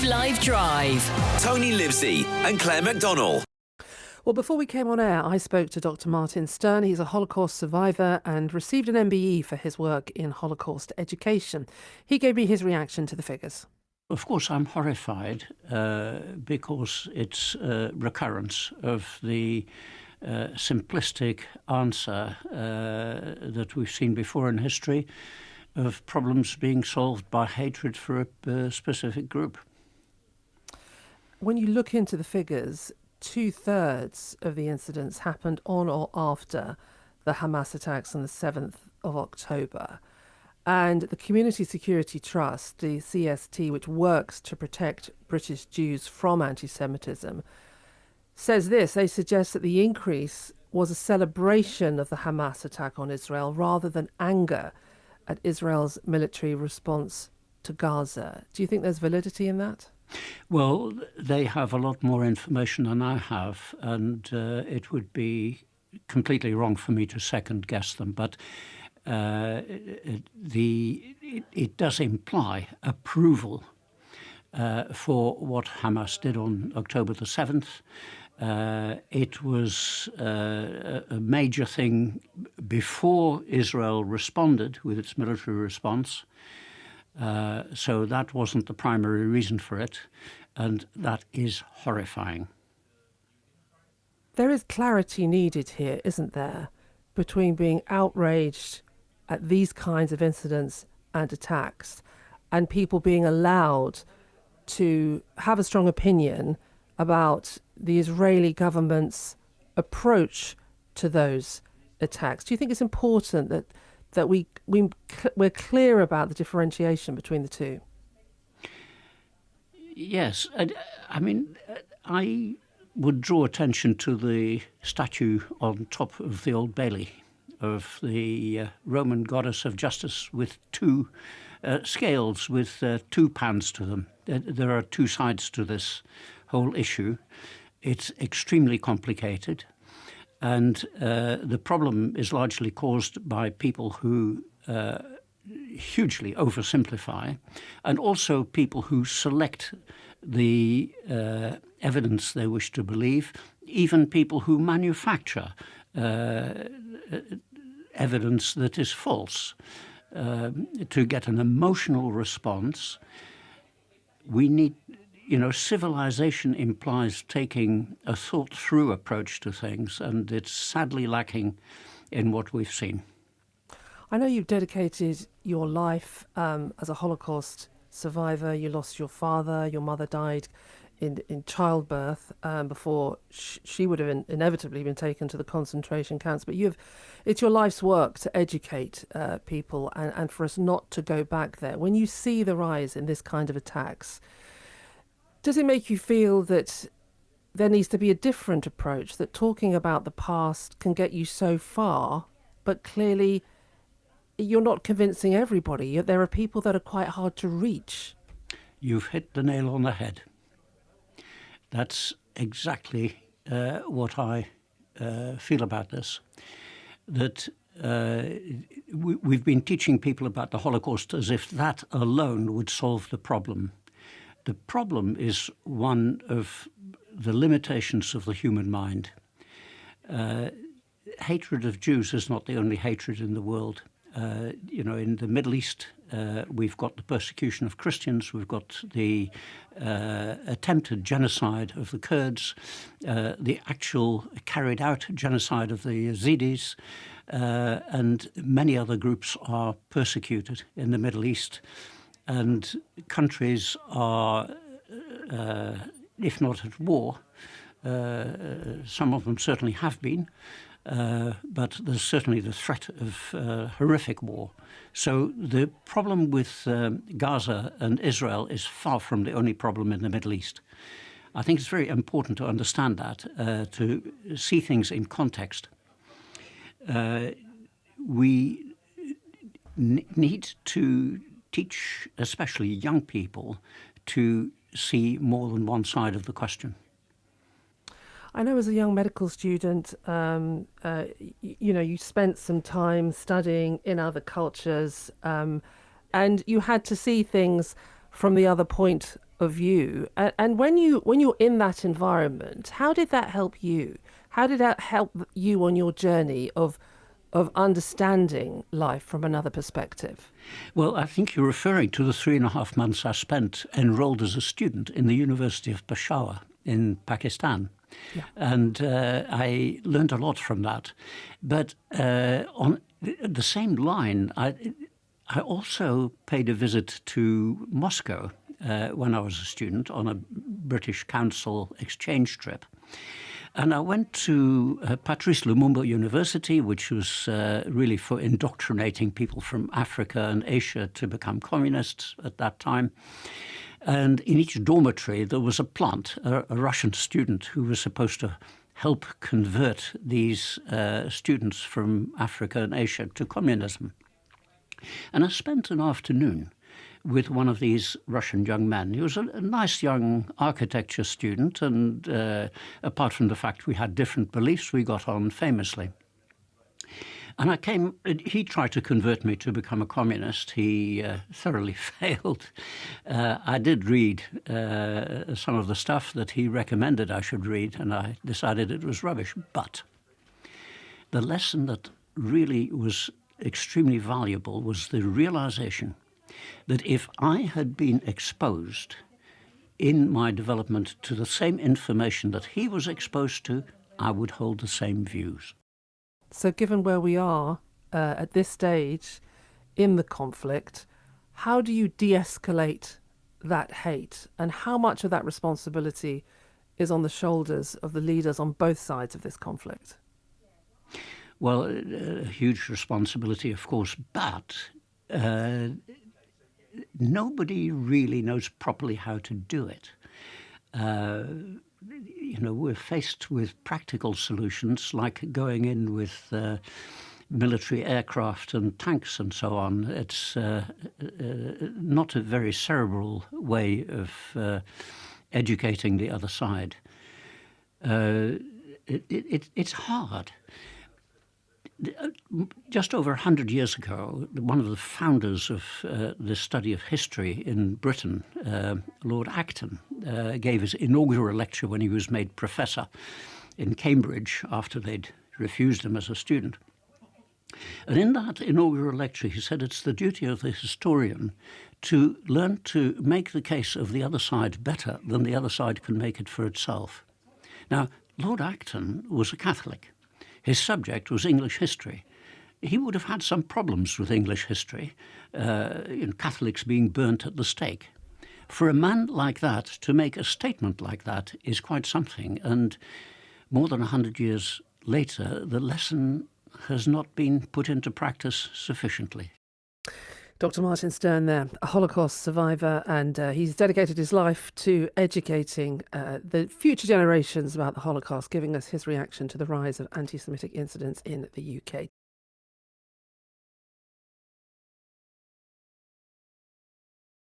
Live Drive. Tony Livesey and Clare McDonnell. Well, before we came on air, I spoke to Dr. Martin Stern. He's a Holocaust survivor and received an MBE for his work in Holocaust education. He gave me his reaction to the figures. Of course, I'm horrified because it's a recurrence of the simplistic answer that we've seen before in history of problems being solved by hatred for a specific group. When you look into the figures, 2/3 of the incidents happened on or after the Hamas attacks on the 7th of October. And the Community Security Trust, the CST, which works to protect British Jews from anti-Semitism, says this. They suggest that the increase was a celebration of the Hamas attack on Israel rather than anger at Israel's military response to Gaza. Do you think there's validity in that? Well, they have a lot more information than I have, and it would be completely wrong for me to second guess them. But it does imply approval for what Hamas did on October the 7th. It was a major thing before Israel responded with its military response. So that wasn't the primary reason for it, and that is horrifying. There is clarity needed here, isn't there, between being outraged at these kinds of incidents and attacks and people being allowed to have a strong opinion about the Israeli government's approach to those attacks. Do you think it's important that we're clear about the differentiation between the two? Yes. I mean, I would draw attention to the statue on top of the Old Bailey of the Roman goddess of justice with two scales with two pans to them. There are two sides to this whole issue. It's extremely complicated. And the problem is largely caused by people who hugely oversimplify, and also people who select the evidence they wish to believe, even people who manufacture evidence that is false to get an emotional response. We need, civilization implies taking a thought-through approach to things, and it's sadly lacking in what we've seen. I know you've dedicated your life as a Holocaust survivor. You lost your father. Your mother died in childbirth before she would have inevitably been taken to the concentration camps. But it's your life's work to educate people and for us not to go back there. When you see the rise in this kind of attacks, does it make you feel that there needs to be a different approach, that talking about the past can get you so far, but clearly you're not convincing everybody? There are people that are quite hard to reach. You've hit the nail on the head. That's exactly what I feel about this. That we've been teaching people about the Holocaust as if that alone would solve the problem. The problem is one of the limitations of the human mind. Hatred of Jews is not the only hatred in the world. In the Middle East, we've got the persecution of Christians, we've got the attempted genocide of the Kurds, the actual carried out genocide of the Yazidis, and many other groups are persecuted in the Middle East. And countries are, if not at war, some of them certainly have been, but there's certainly the threat of horrific war. So the problem with Gaza and Israel is far from the only problem in the Middle East. I think it's very important to understand that, to see things in context. We need to teach, especially young people, to see more than one side of the question. I know as a young medical student, you spent some time studying in other cultures, and you had to see things from the other point of you. And when you're in that environment, how did that help you? How did that help you on your journey of understanding life from another perspective? Well, I think you're referring to the 3.5 months I spent enrolled as a student in the University of Peshawar in Pakistan. Yeah. And I learned a lot from that. But on the same line, I also paid a visit to Moscow when I was a student on a British Council exchange trip. And I went to Patrice Lumumba University, which was really for indoctrinating people from Africa and Asia to become communists at that time. And in each dormitory, there was a plant, a Russian student who was supposed to help convert these students from Africa and Asia to communism. And I spent an afternoon with one of these Russian young men. He was a nice young architecture student, and apart from the fact we had different beliefs, we got on famously. And he tried to convert me to become a communist. He thoroughly failed. I did read some of the stuff that he recommended I should read, and I decided it was rubbish. But the lesson that really was extremely valuable was the realization that if I had been exposed in my development to the same information that he was exposed to, I would hold the same views. So given where we are at this stage in the conflict, how do you de-escalate that hate? And how much of that responsibility is on the shoulders of the leaders on both sides of this conflict? Well, a huge responsibility, of course, but nobody really knows properly how to do it. We're faced with practical solutions like going in with military aircraft and tanks and so on. It's not a very cerebral way of educating the other side. It's hard. Just over 100 years ago, one of the founders of the study of history in Britain, Lord Acton, gave his inaugural lecture when he was made professor in Cambridge after they'd refused him as a student. And in that inaugural lecture, he said it's the duty of the historian to learn to make the case of the other side better than the other side can make it for itself. Now, Lord Acton was a Catholic. His subject was English history. He would have had some problems with English history, Catholics being burnt at the stake. For a man like that to make a statement like that is quite something. And more than 100 years later, the lesson has not been put into practice sufficiently. Dr. Martin Stern there, a Holocaust survivor, and he's dedicated his life to educating the future generations about the Holocaust, giving us his reaction to the rise of anti-Semitic incidents in the UK.